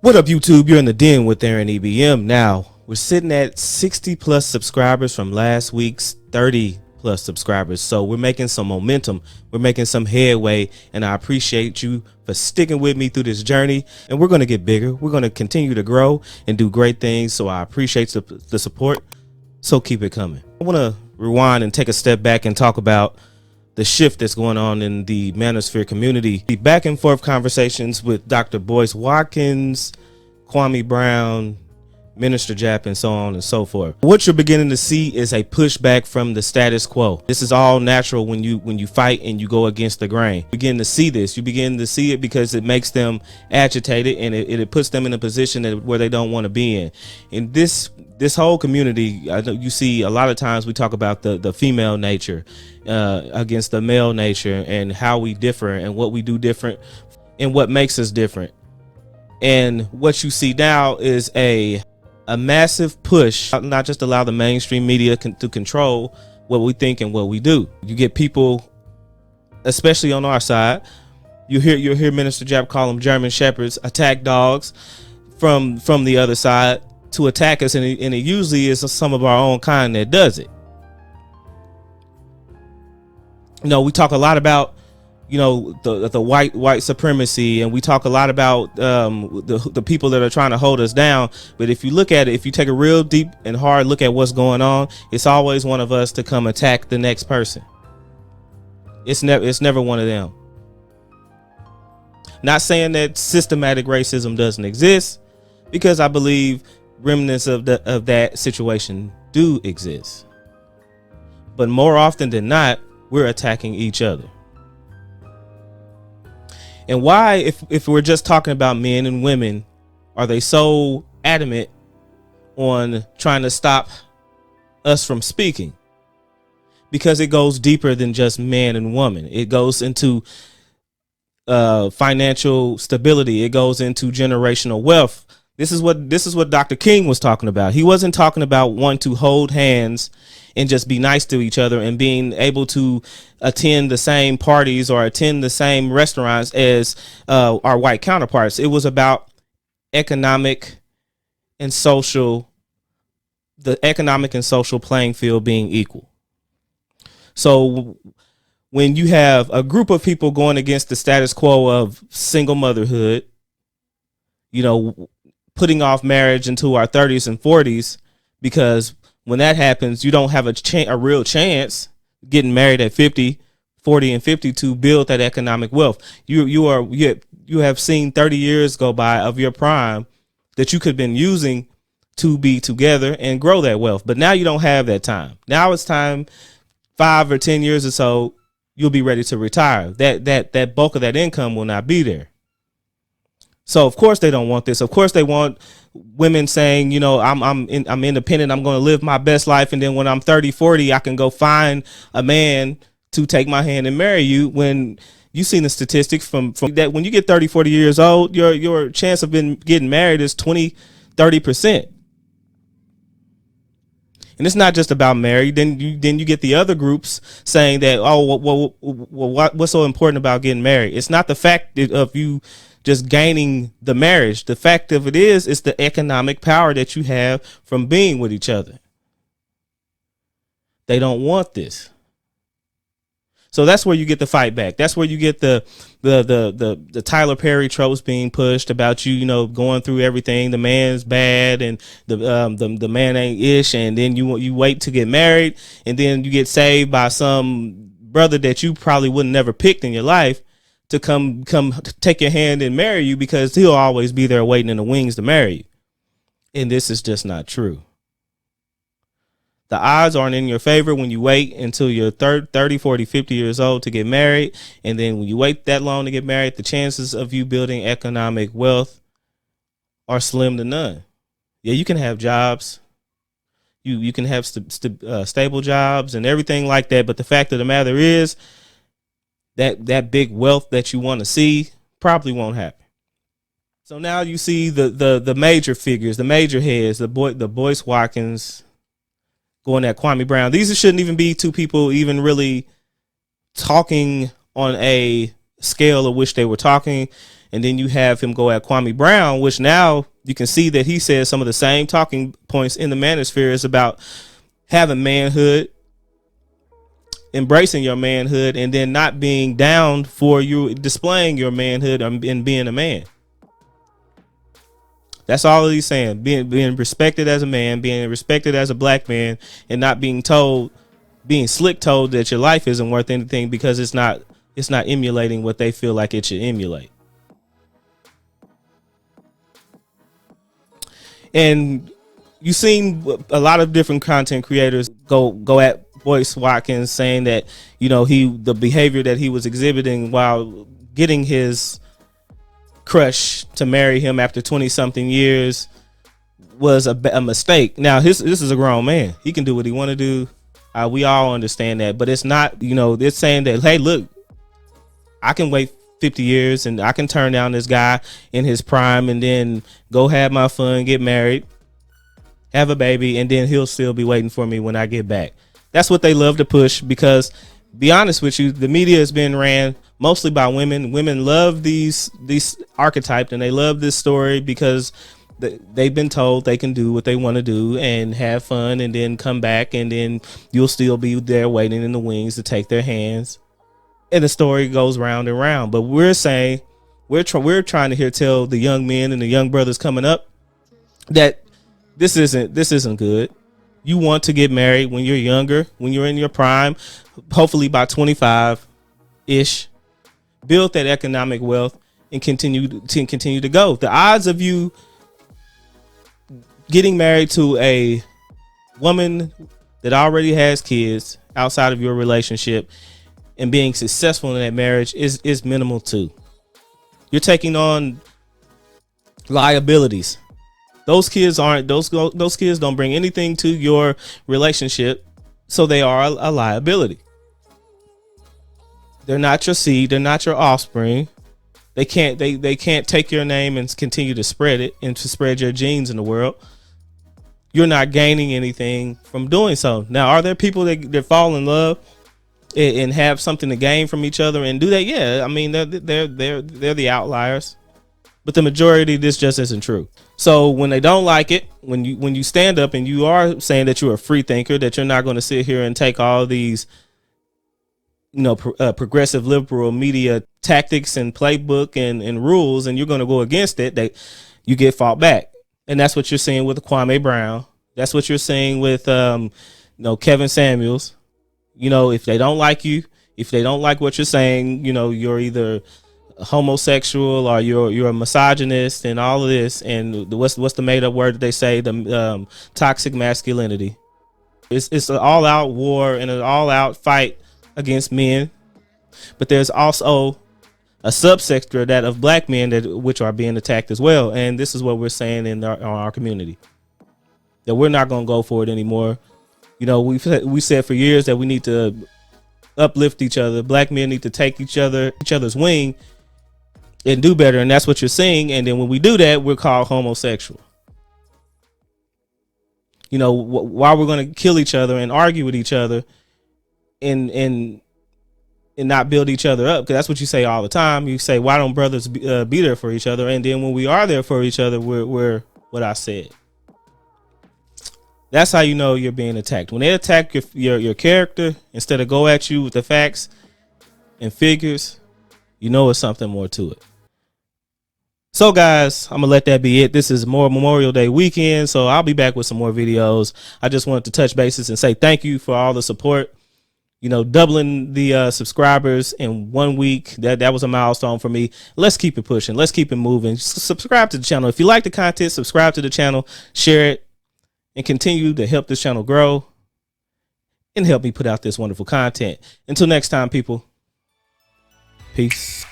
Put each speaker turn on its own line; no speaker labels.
What up, YouTube? You're in the den with Aaron EBM. Now, we're sitting at 60 plus subscribers from last week's 30 plus subscribers. So we're making some momentum. We're making some headway, and I appreciate you for sticking with me through this journey. And we're going to get bigger. We're going to continue to grow and do great things. So I appreciate the support. So keep it coming. I want to rewind and take a step back and talk about the shift that's going on in the Manosphere community. The back and forth conversations with Dr. Boyce Watkins, Kwame Brown, Minister Jap, and so on and so forth. What you're beginning to see is a pushback from the status quo. This is all natural when you fight and you go against the grain. You begin to see this. You begin to see it because it makes them agitated, and it puts them in a position where they don't want to be in. And this whole community, you see a lot of times we talk about the female nature against the male nature, and how we differ and what we do different and what makes us different. And what you see now is a massive push, not just allow the mainstream media to control what we think and what we do. You get people, especially on our side, you'll hear Minister Jap call them German shepherds, attack dogs from the other side to attack us, and it usually is some of our own kind that does it. You know, we talk a lot about, you know, the white supremacy, and we talk a lot about the people that are trying to hold us down. But if you look at it, if you take a real deep and hard look at what's going on, it's always one of us to come attack the next person. It's never one of them. Not saying that systematic racism doesn't exist, because I believe remnants of that situation do exist. But more often than not, we're attacking each other. And why, if we're just talking about men and women, are they so adamant on trying to stop us from speaking? Because it goes deeper than just man and woman. It goes into financial stability. It goes into generational wealth. This is what Dr. King was talking about. He wasn't talking about wanting to hold hands and just be nice to each other and being able to attend the same parties or attend the same restaurants as our white counterparts. It was about the economic and social playing field being equal. So when you have a group of people going against the status quo of single motherhood, you know, putting off marriage into our 30s and 40s, because when that happens, you don't have a real chance getting married at 50, 40, and 50 to build that economic wealth. You have seen 30 years go by of your prime that you could have been using to be together and grow that wealth. But now you don't have that time. Now it's time, 5 or 10 years or so, you'll be ready to retire. That bulk of that income will not be there. So of course they don't want this. Of course they want women saying, you know, I'm independent. I'm going to live my best life. And then when I'm 30, 40, I can go find a man to take my hand and marry you. When you've seen the statistics from that, when you get 30, 40 years old, your chance of getting married is 20, 30%. And it's not just about marriage. Then you get the other groups saying that, oh, well, what's so important about getting married? It's not the fact of you just gaining the marriage. The fact of it is, it's the economic power that you have from being with each other. They don't want this. So that's where you get the fight back. That's where you get the Tyler Perry tropes being pushed about you know, going through everything. The man's bad and the man ain't ish. And then you wait to get married, and then you get saved by some brother that you probably would never picked in your life to come take your hand and marry you, because he'll always be there waiting in the wings to marry you. And this is just not true. The odds aren't in your favor when you wait until you're 30, 40, 50 years old to get married. And then when you wait that long to get married, the chances of you building economic wealth are slim to none. Yeah, you can have jobs. You can have stable jobs and everything like that. But the fact of the matter is, that big wealth that you want to see probably won't happen. So now you see the major figures, the major heads, the Boyce Watkins going at Kwame Brown. These shouldn't even be two people even really talking on a scale of which they were talking. And then you have him go at Kwame Brown, which now you can see that he says some of the same talking points in the Manosphere is about having manhood, embracing your manhood, and then not being down for you displaying your manhood and being a man. That's all he's saying. Being respected as a man, being respected as a black man, and not being slick told that your life isn't worth anything because it's not emulating what they feel like it should emulate. And you've seen a lot of different content creators go at Boyce Watkins, saying that, you know, the behavior that he was exhibiting while getting his crush to marry him after 20 something years was a mistake. Now this is a grown man. He can do what he want to do. We all understand that, but it's not, you know, they're saying that, hey, look, I can wait 50 years and I can turn down this guy in his prime and then go have my fun, get married, have a baby, and then he'll still be waiting for me when I get back. That's what they love to push because, be honest with you, the media has been ran mostly by women. Women love these archetypes, and they love this story because they've been told they can do what they want to do and have fun and then come back, and then you'll still be there waiting in the wings to take their hands. And the story goes round and round. But we're saying, we're trying to tell the young men and the young brothers coming up that this isn't good. You want to get married when you're younger, when you're in your prime, hopefully by 25-ish. Build that economic wealth and continue to go. The odds of you getting married to a woman that already has kids outside of your relationship and being successful in that marriage is minimal too. You're taking on liabilities. Those kids don't bring anything to your relationship, so they are a liability. They're not your seed, they're not your offspring. They can't take your name and continue to spread it and to spread your genes in the world. You're not gaining anything from doing so. Now, are there people that fall in love and have something to gain from each other and do that? Yeah, I mean, they're the outliers, but the majority, this just isn't true. So when they don't like it, when you stand up and you are saying that you're a free thinker, that you're not going to sit here and take all these, you know, progressive liberal media tactics and playbook and rules, and you're going to go against it, that you get fought back. And that's what you're seeing with Kwame Brown. That's what you're seeing with Kevin Samuels. You know, if they don't like you, if they don't like what you're saying, you know, you're either homosexual or you're a misogynist and all of this. And what's the made up word that they say? The toxic masculinity. It's an all out war and an all out fight against men. But there's also a subsector that of black men which are being attacked as well. And this is what we're saying in our community, that we're not going to go for it anymore. You know, we said for years that we need to uplift each other. Black men need to take each other's wing and do better. And that's what you're seeing. And then when we do that, we're called homosexual. You know, why we're going to kill each other and argue with each other and not build each other up, because that's what you say all the time. You say, why don't brothers be there for each other? And then when we are there for each other, we're what I said. That's how you know you're being attacked. When they attack your character instead of go at you with the facts and figures, you know it's something more to it. So guys, I'm gonna let that be it. This is more Memorial Day weekend, so I'll be back with some more videos. I just wanted to touch bases and say thank you for all the support. You know, doubling the subscribers in 1 week, that was a milestone for me. Let's keep it pushing. Let's keep it moving. Subscribe to the channel. If you like the content, subscribe to the channel, share it, and continue to help this channel grow and help me put out this wonderful content. Until next time, people, peace.